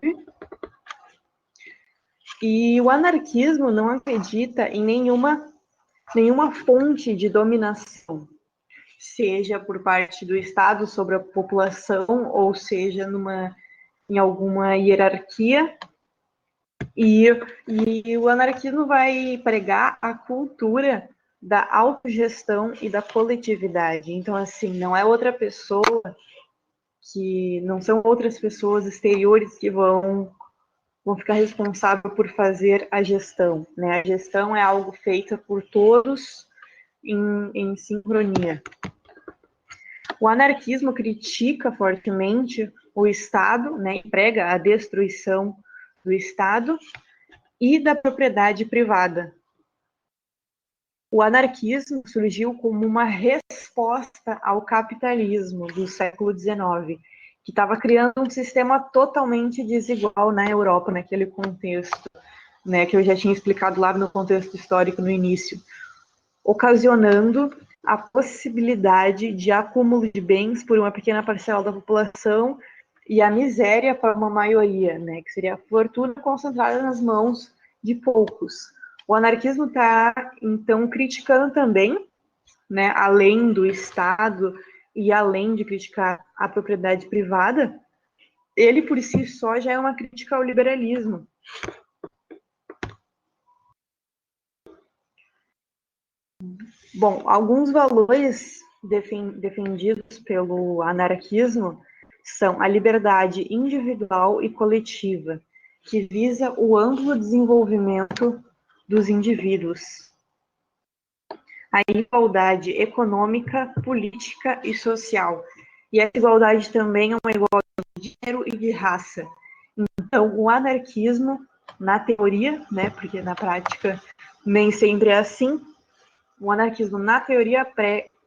[SPEAKER 2] E o anarquismo não acredita em nenhuma fonte de dominação, seja por parte do Estado sobre a população, ou seja em alguma hierarquia. E o anarquismo vai pregar a cultura da autogestão e da coletividade. Então, assim, não são outras pessoas exteriores que vão ficar responsáveis por fazer a gestão, né? A gestão é algo feito por todos em sincronia. O anarquismo critica fortemente o Estado, né, e prega a destruição do Estado e da propriedade privada. O anarquismo surgiu como uma resposta ao capitalismo do século XIX, que estava criando um sistema totalmente desigual na Europa, naquele contexto, né, que eu já tinha explicado lá no contexto histórico no início, ocasionando a possibilidade de acúmulo de bens por uma pequena parcela da população e a miséria para uma maioria, né, que seria a fortuna concentrada nas mãos de poucos. O anarquismo está, então, criticando também, né, além do Estado, e além de criticar a propriedade privada, ele por si só já é uma crítica ao liberalismo. Bom, alguns valores defendidos pelo anarquismo são a liberdade individual e coletiva, que visa o amplo desenvolvimento dos indivíduos, a igualdade econômica, política e social. E essa igualdade também é uma igualdade de gênero e de raça. Então, o anarquismo, na teoria, né, porque na prática nem sempre é assim, o anarquismo, na teoria,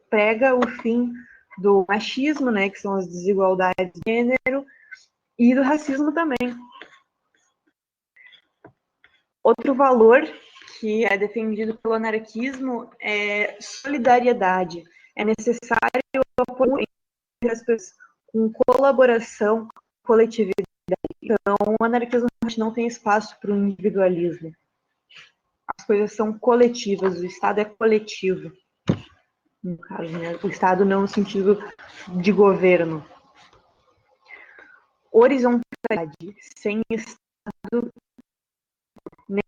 [SPEAKER 2] prega o fim do machismo, né, que são as desigualdades de gênero, e do racismo também. Outro valor que é defendido pelo anarquismo é solidariedade. É necessário apoio entre as pessoas com colaboração, coletividade. Então, o anarquismo não tem espaço para o individualismo. As coisas são coletivas, o Estado é coletivo. No caso, né? O Estado não no sentido de governo. Horizontalidade, sem Estado nem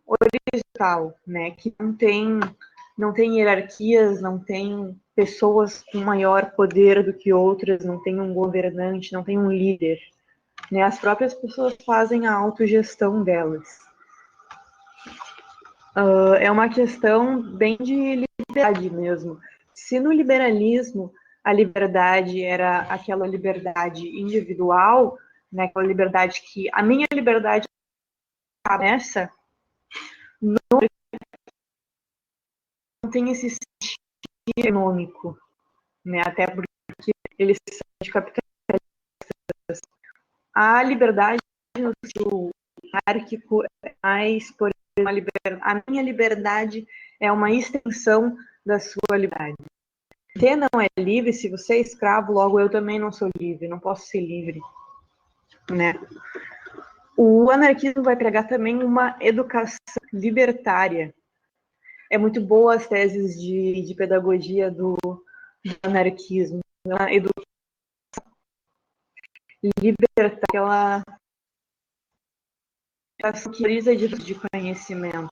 [SPEAKER 2] horizontal, né? Que não tem hierarquias, não tem pessoas com maior poder do que outras, não tem um governante, não tem um líder. Né? As próprias pessoas fazem a autogestão delas. É uma questão bem de liberdade mesmo. Se no liberalismo a liberdade era aquela liberdade individual, né, aquela liberdade que a minha liberdade nessa, não tem esse sentido econômico, né, até porque eles são de capitalistas. A liberdade no sentido anárquico é mais, por exemplo, a minha liberdade é uma extensão da sua liberdade. Você não é livre, se você é escravo, logo eu também não sou livre, não posso ser livre, né? O anarquismo vai pregar também uma educação libertária. É muito boa as teses de pedagogia do anarquismo. Uma educação libertária, aquela educação que precisa de conhecimento.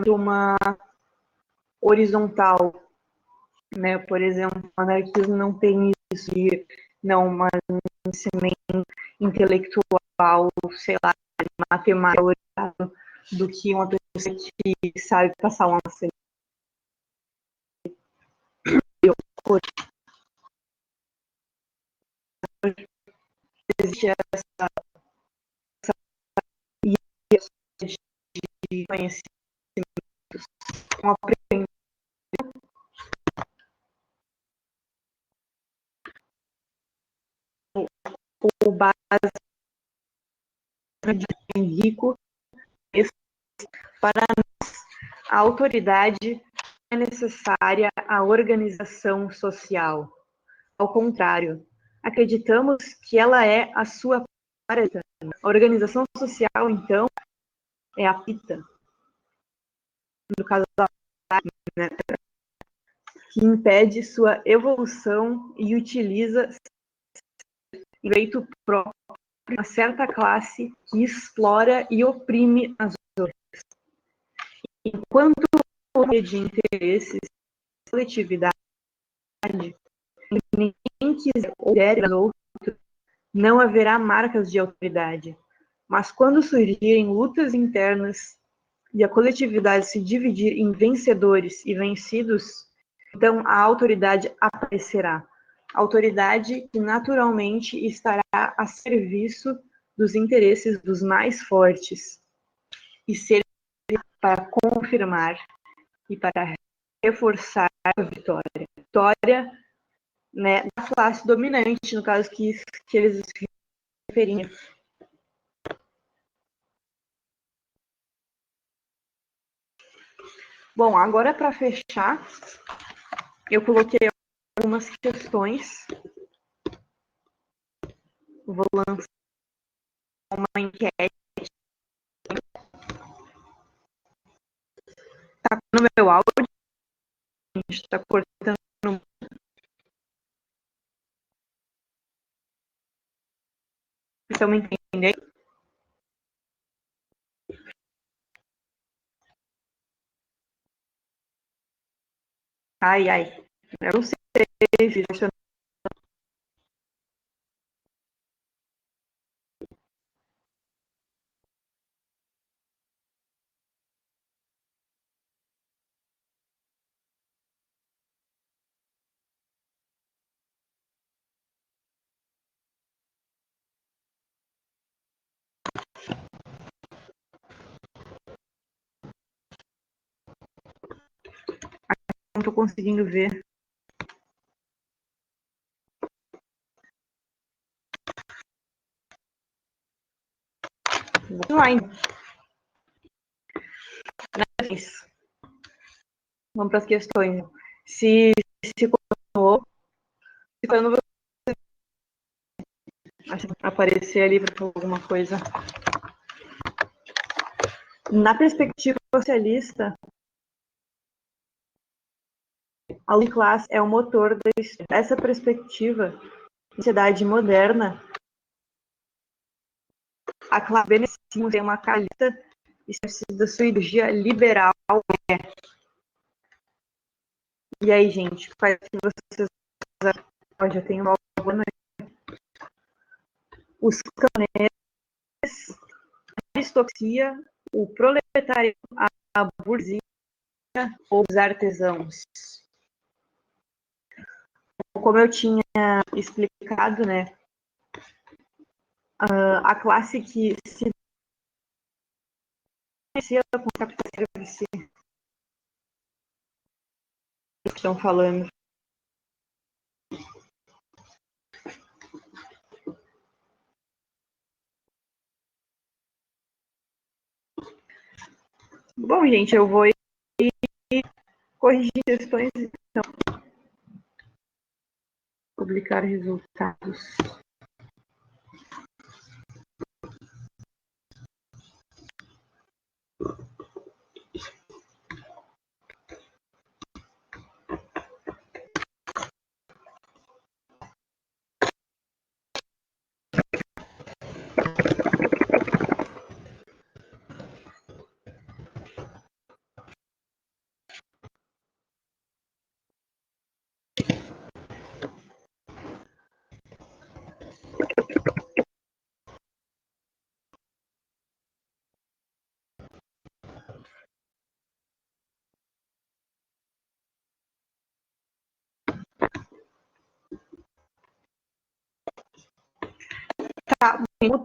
[SPEAKER 2] Uma horizontal, né? Por exemplo, o anarquismo não tem isso de não, mas um conhecimento intelectual, sei lá, matemática, do que uma pessoa que sabe passar uma série. Existe essa de conhecimentos, um aprendizado, o básico de rico, para a autoridade é necessária a organização social. Ao contrário, acreditamos que ela é a sua parte. A organização social, então, é a pita, no caso da né, que impede sua evolução e utiliza direito próprio a certa classe que explora e oprime as outras. Enquanto de interesses, coletividade, ninguém quiser ou der ao outro, não haverá marcas de autoridade. Mas quando surgirem lutas internas e a coletividade se dividir em vencedores e vencidos, então a autoridade aparecerá. Autoridade que naturalmente estará a serviço dos interesses dos mais fortes e servirá para confirmar e para reforçar a vitória. Vitória, né, da classe dominante, no caso que eles se referiam. Bom, agora para fechar, eu coloquei algumas questões. Vou lançar uma enquete. Tá no meu áudio, a gente está cortando. estão me entendendo? Ai, ai. Eu não sei se eu... não estou conseguindo ver. Vamos lá, então. Vamos para as questões. Se continuou, se quando você aparecer ali para falar alguma coisa. Na perspectiva socialista, a luta de classe é o motor da história. Essa perspectiva, na sociedade moderna, a classe beneficia tem uma calista da sua ideologia liberal. E aí, gente, parece que vocês já tem uma boa noite. Os camponeses, a aristocracia, o proletariado, a burguesia ou os artesãos. Como eu tinha explicado, né, a classe que se beneficia com o capitalismo que estão falando. Bom, gente, eu vou corrigir questões, então. Publicar resultados.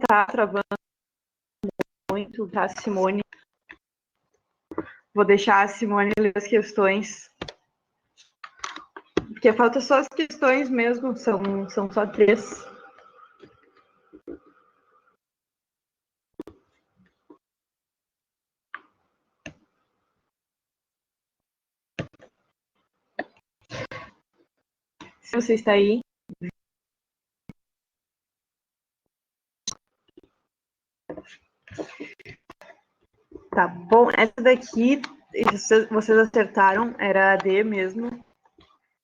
[SPEAKER 2] Tá travando muito, tá, Simone? Vou deixar a Simone ler as questões. Porque falta só as questões mesmo, são só 3. Se você está aí. Tá bom, essa daqui, vocês acertaram, era a D mesmo,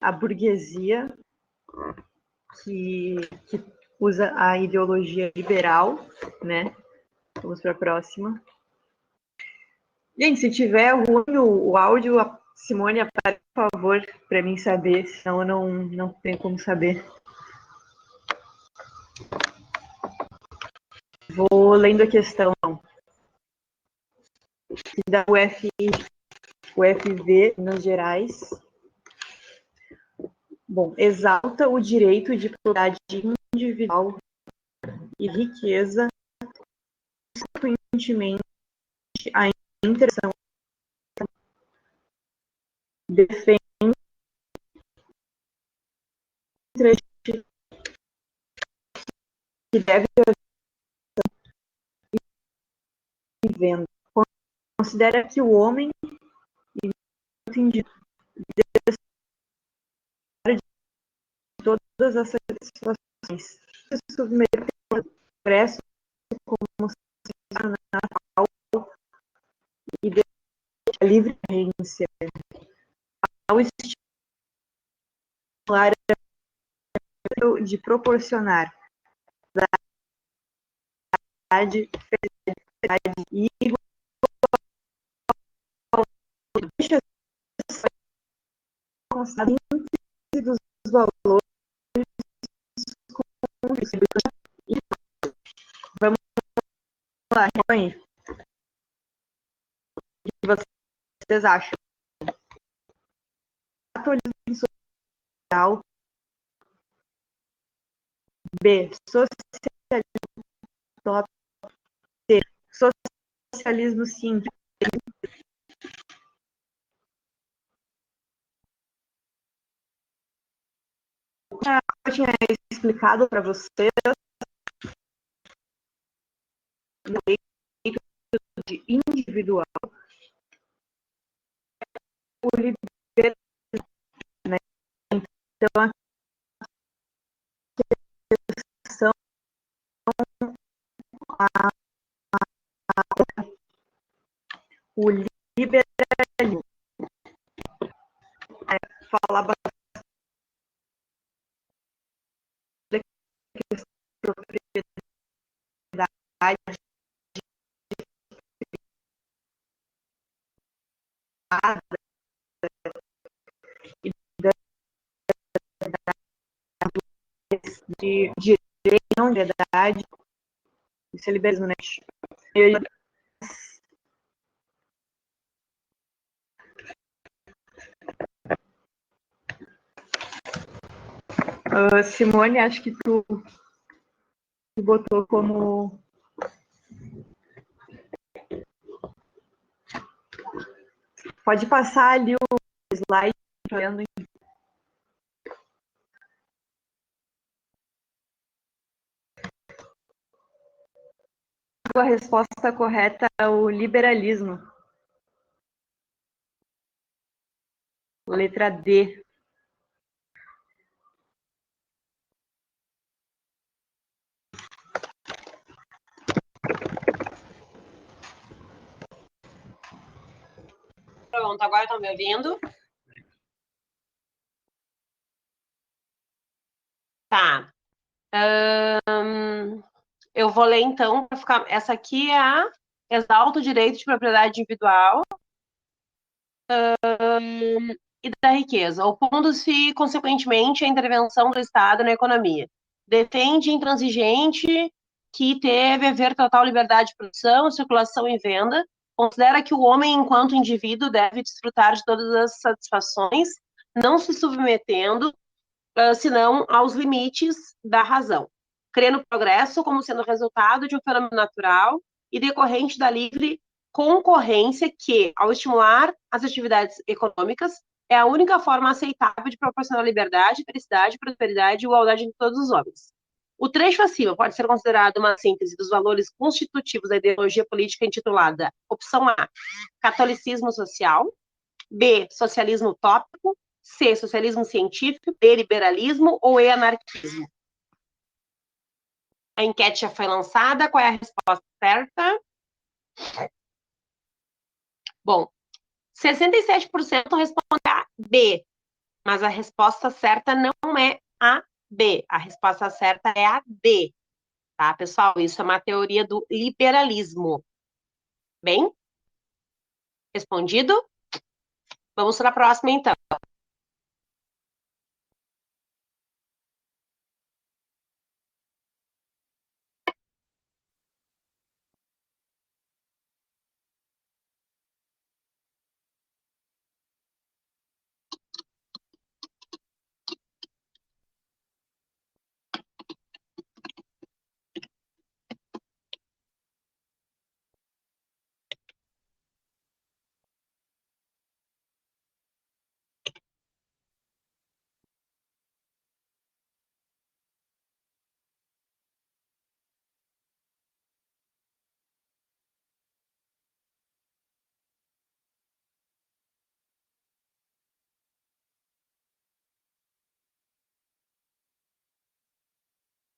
[SPEAKER 2] a burguesia, que usa a ideologia liberal, né? Vamos para a próxima. Gente, se tiver ruim o áudio, a Simone, aparece, por favor, para mim saber, senão eu não tenho como saber. Vou lendo a questão da UFV, Minas Gerais. Bom, exalta o direito de propriedade individual e riqueza, consequentemente, a interação defende que deve haver vivendo. Considera que o homem de todas as situações se submeter ao expresso como natal e de livre agência ao estimular de proporcionar liberdade, felicidade e igualdade dos valores. Vamos lá, Rony. O que vocês acham? Atualismo social. B. Socialismo top. C. Socialismo científico. Eu tinha explicado para vocês no direito de individual, o liberalismo, né? Então, a questão o liberalismo fala bastante da propriedade e de direito, não verdade. Isso é liberalismo, né? Simone, acho que tu botou como pode passar ali o slide olhando. A resposta correta é o liberalismo. Letra D.
[SPEAKER 1] Pronto, agora estão me ouvindo? Tá. Eu vou ler, então, para ficar... Essa aqui é a exalta o direito de propriedade individual e da riqueza, opondo-se, consequentemente, à intervenção do Estado na economia. Defende intransigente que deve haver total liberdade de produção, circulação e venda. Considera que o homem, enquanto indivíduo, deve desfrutar de todas as satisfações, não se submetendo, senão aos limites da razão. Crê no progresso como sendo resultado de um fenômeno natural e decorrente da livre concorrência que, ao estimular as atividades econômicas, é a única forma aceitável de proporcionar liberdade, felicidade, prosperidade e igualdade de todos os homens. O trecho acima pode ser considerado uma síntese dos valores constitutivos da ideologia política intitulada opção A, catolicismo social, B, socialismo utópico, C, socialismo científico, D, liberalismo ou E, anarquismo. A enquete já foi lançada, qual é a resposta certa? Bom, 67% responde a B, mas a resposta certa não é a B, a resposta certa é a D, tá, pessoal? Isso é uma teoria do liberalismo. Bem? Respondido? Vamos para a próxima, então.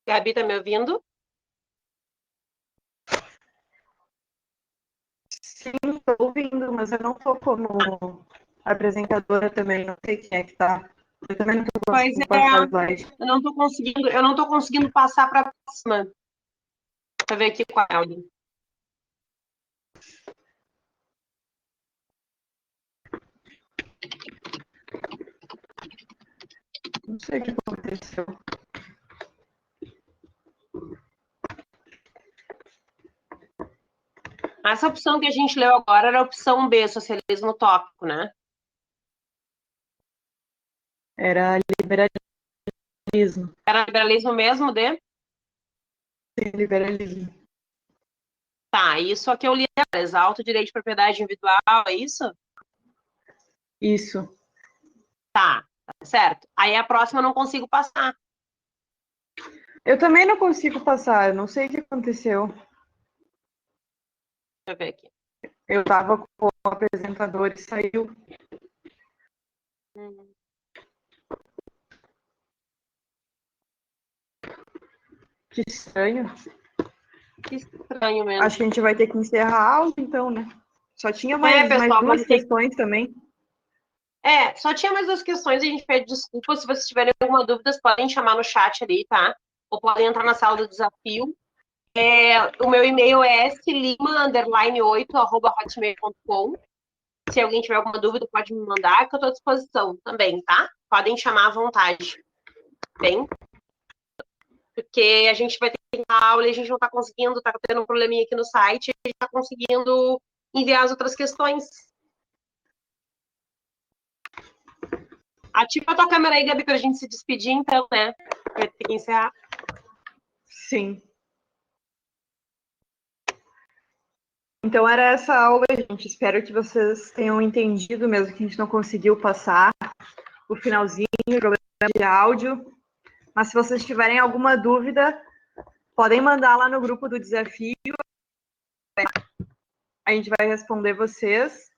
[SPEAKER 1] Gabi, tá me ouvindo?
[SPEAKER 2] Sim, estou ouvindo, mas eu não estou como apresentadora também, não sei quem é que está. Eu também não estou
[SPEAKER 1] Pois
[SPEAKER 2] conseguindo
[SPEAKER 1] é,
[SPEAKER 2] passar o slide.
[SPEAKER 1] eu não tô conseguindo passar para a próxima. Deixa eu ver aqui qual é o link.
[SPEAKER 2] Não sei o que aconteceu.
[SPEAKER 1] Essa opção que a gente leu agora era a opção B, socialismo utópico, né?
[SPEAKER 2] Era liberalismo.
[SPEAKER 1] Era liberalismo mesmo, de?
[SPEAKER 2] Sim, liberalismo.
[SPEAKER 1] Tá, isso aqui eu li agora. Exalta o direito de propriedade individual, é isso?
[SPEAKER 2] Isso.
[SPEAKER 1] Tá, certo. Aí a próxima eu não consigo passar.
[SPEAKER 2] Eu também não consigo passar, eu não sei o que aconteceu.
[SPEAKER 1] Deixa eu ver aqui.
[SPEAKER 2] Eu tava com o apresentador e saiu.
[SPEAKER 1] Hum.
[SPEAKER 2] Que estranho.
[SPEAKER 1] Que estranho mesmo.
[SPEAKER 2] Acho que a gente vai ter que encerrar a aula, então, né? Só tinha mais
[SPEAKER 1] Pessoal,
[SPEAKER 2] duas questões também.
[SPEAKER 1] só tinha mais duas questões, a gente pede desculpa. Se vocês tiverem alguma dúvida, podem chamar no chat ali, tá? Ou podem entrar na sala do desafio. O meu e-mail é slima_8@hotmail.com. Se alguém tiver alguma dúvida, pode me mandar, que eu estou à disposição também, tá? Podem chamar à vontade. Bem? Porque a gente vai ter que dar aula e a gente não está conseguindo, está tendo um probleminha aqui no site, e a gente está conseguindo enviar as outras questões. Ativa a tua câmera aí, Gabi, para a gente se despedir, então, né? Vai ter que encerrar.
[SPEAKER 2] Sim. Então era essa aula, gente. Espero que vocês tenham entendido, mesmo que a gente não conseguiu passar o finalzinho, o problema de áudio. Mas se vocês tiverem alguma dúvida, podem mandar lá no grupo do desafio. A gente vai responder vocês.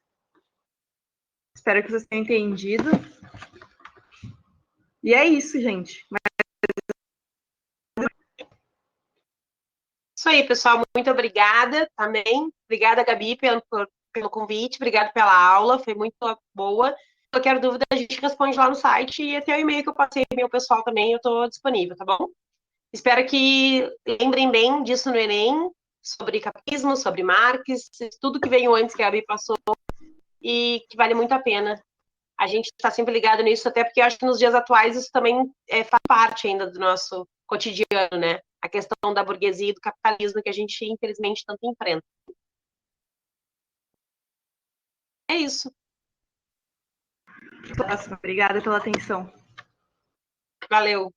[SPEAKER 2] Espero que vocês tenham entendido. E é isso, gente.
[SPEAKER 1] Isso aí, pessoal. Muito obrigada também. Obrigada, Gabi, pelo convite. Obrigada pela aula. Foi muito boa. Qualquer dúvida, a gente responde lá no site e até o e-mail que eu passei, meu pessoal também, eu estou disponível, tá bom? Espero que lembrem bem disso no Enem, sobre capitalismo, sobre Marx, tudo que veio antes que a Gabi passou e que vale muito a pena. A gente está sempre ligado nisso, até porque eu acho que nos dias atuais isso também faz parte ainda do nosso cotidiano, né? A questão da burguesia e do capitalismo que a gente, infelizmente, tanto enfrenta. É isso.
[SPEAKER 2] Obrigada pela atenção.
[SPEAKER 1] Valeu.